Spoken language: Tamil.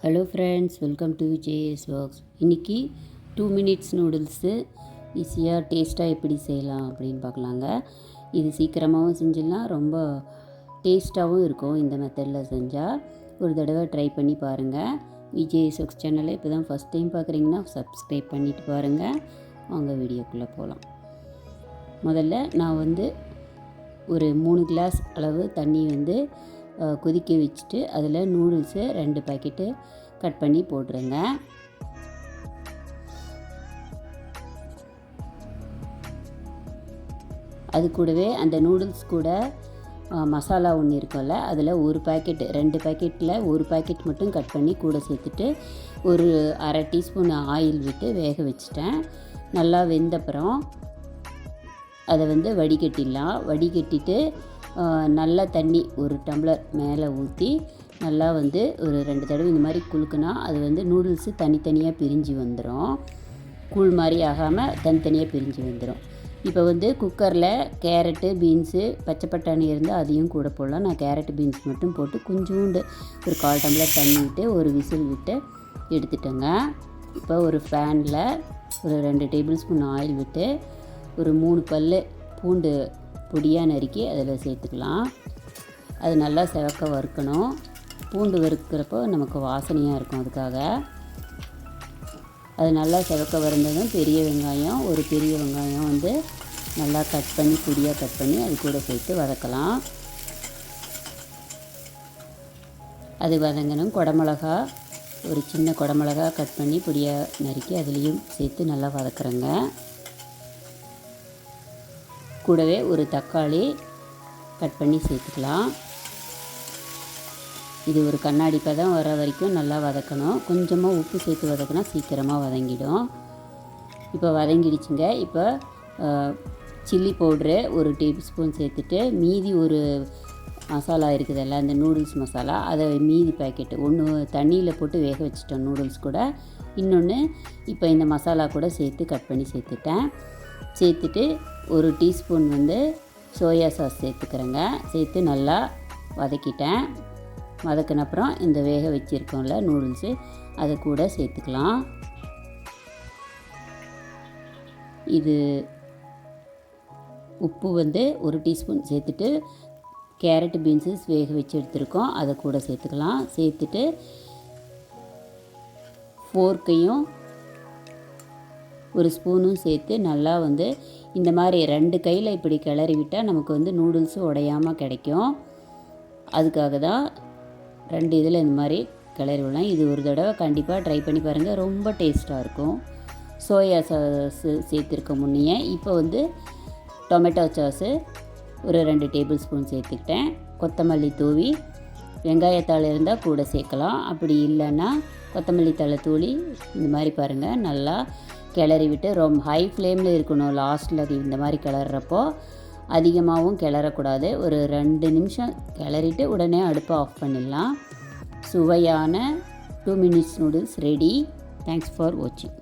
Hello friends, welcome to JS works. இன்றைக்கி 2 மினிட்ஸ் நூடுல்ஸு ஈஸியாக டேஸ்ட்டாக எப்படி செய்யலாம் அப்படின்னு பார்க்கலாங்க. இது சீக்கிரமாகவும் செஞ்சிடலாம், ரொம்ப டேஸ்ட்டாகவும் இருக்கும். இந்த மெத்தடில் செஞ்சால் ஒரு தடவை ட்ரை பண்ணி பாருங்கள். விஜேஎஸ் ஒர்க்ஸ் சேனலை இப்போ தான் ஃபஸ்ட் டைம் பார்க்குறீங்கன்னா சப்ஸ்கிரைப் பண்ணிவிட்டு பாருங்கள். வாங்க வீடியோக்குள்ளே போகலாம். முதல்ல நான் ஒரு 3 கிளாஸ் அளவு தண்ணி கொதிக்க வச்சுட்டு அதில் நூடுல்ஸு 2 பாக்கெட்டு கட் பண்ணி போட்டுருங்க. அது கூடவே அந்த நூடுல்ஸ் கூட மசாலா ஒன்று இருக்கும்ல, அதில் 1 பாக்கெட் 2 பாக்கெட்டில் 1 பாக்கெட் மட்டும் கட் பண்ணி கூட சேர்த்துட்டு ஒரு அரை டீஸ்பூன் ஆயில் விட்டு வேக வச்சுட்டேன். நல்லா வெந்தப்புறம் அதை வடிகட்டிடலாம். வடிகட்டிட்டு நல்லா தண்ணி 1 டம்ளர் மேலே ஊற்றி நல்லா ஒரு 2 தடவை இந்த மாதிரி குலுக்குனா அது நூடுல்ஸு தனித்தனியாக பிரிஞ்சு வந்துடும். கூழ் மாதிரி ஆகாமல் தனித்தனியாக பிரிஞ்சு வந்துடும். இப்போ குக்கரில் கேரட்டு, பீன்ஸு, பச்சை பட்டாணி இருந்தால் அதையும் கூட போடலாம். நான் கேரட்டு, பீன்ஸ் மட்டும் போட்டு கொஞ்சோண்டு ஒரு 1/4 டம்ளர் தண்ணி விட்டு ஒரு விசில் விட்டு எடுத்துட்டேங்க. இப்போ ஒரு ஃபேனில் ஒரு 2 டேபிள் ஸ்பூன் ஆயில் விட்டு ஒரு 3 பல் பூண்டு பொடியாக நறுக்கி அதில் சேர்த்துக்கலாம். அது நல்லா செவக்க வறுக்கணும். பூண்டு வறுக்கிறப்போ நமக்கு வாசனையாக இருக்கும். அதுக்காக அது நல்லா செவக்க வறுந்ததும் பெரிய வெங்காயம், ஒரு பெரிய வெங்காயம் நல்லா கட் பண்ணி பொடியாக கட் பண்ணி அது கூட சேர்த்து வதக்கலாம். அது வதங்கணும். குடமிளகா, ஒரு சின்ன குடமிளகா கட் பண்ணி பொடியாக நறுக்கி அதுலேயும் சேர்த்து நல்லா வதக்குறேங்க. கூடவே ஒரு தக்காளி கட் பண்ணி சேர்த்துக்கலாம். இது ஒரு கண்ணாடி பதம் வர வரைக்கும் நல்லா வதக்கணும். கொஞ்சமாக உப்பு சேர்த்து வதக்கினா சீக்கிரமாக வதங்கிடும். இப்போ வதங்கிடுச்சுங்க. இப்போ சில்லி பவுட்ரு ஒரு டேபிள் ஸ்பூன் சேர்த்துட்டு மீதி ஒரு மசாலா இருக்குதுல்ல, அந்த நூடுல்ஸ் மசாலா, அதை மீதி பாக்கெட்டு ஒன்று தண்ணியில் போட்டு வேக வச்சுட்டேன் நூடுல்ஸ் கூட. இன்னொன்று இப்போ இந்த மசாலா கூட சேர்த்து கட் பண்ணி சேர்த்துட்டேன். சேர்த்துட்டு ஒரு டீஸ்பூன் சோயா சாஸ் சேர்த்துக்கிறேங்க. சேர்த்து நல்லா வதக்கிட்டேன். வதக்கின அப்புறம் இந்த வேக வச்சுருக்கோம்ல நூடுல்ஸு அதை கூட சேர்த்துக்கலாம். இது உப்பு ஒரு டீஸ்பூன் சேர்த்துட்டு கேரட்டு, பீன்ஸு வேக வச்சு எடுத்துருக்கோம், அதை கூட சேர்த்துக்கலாம். சேர்த்துட்டு ஃபோர்க்கையும் ஒரு ஸ்பூனும் சேர்த்து நல்லா இந்த மாதிரி 2 கையில் இப்படி கிளறி விட்டால் நமக்கு நூடுல்ஸு உடையாமல் கிடைக்கும். அதுக்காக தான் 2 இதில் இந்த மாதிரி கிளறி விடலாம். இது ஒரு தடவை கண்டிப்பாக ட்ரை பண்ணி பாருங்கள், ரொம்ப டேஸ்ட்டாக இருக்கும். சோயா சாஸு சேர்த்துருக்க முன்னையே இப்போ டொமேட்டோ சாஸு ஒரு 2 டேபிள் ஸ்பூன் சேர்த்துக்கிட்டேன். கொத்தமல்லி தூவி, வெங்காயத்தாள் இருந்தால் கூட சேர்க்கலாம். அப்படி இல்லைன்னா கொத்தமல்லி தழை தூளி இந்த மாதிரி பாருங்கள் நல்லா கிளறி விட்டு ரொம்ப ஹை ஃப்ளேமில் இருக்கணும். லாஸ்ட்டில் இந்த மாதிரி கிளறப்போ அதிகமாகவும் கிளறக்கூடாது. ஒரு 2 நிமிஷம் கிளறிட்டு உடனே அடுப்பை ஆஃப் பண்ணிடலாம். சுவையான 2 minutes noodles ready. Thanks for வாட்சிங்.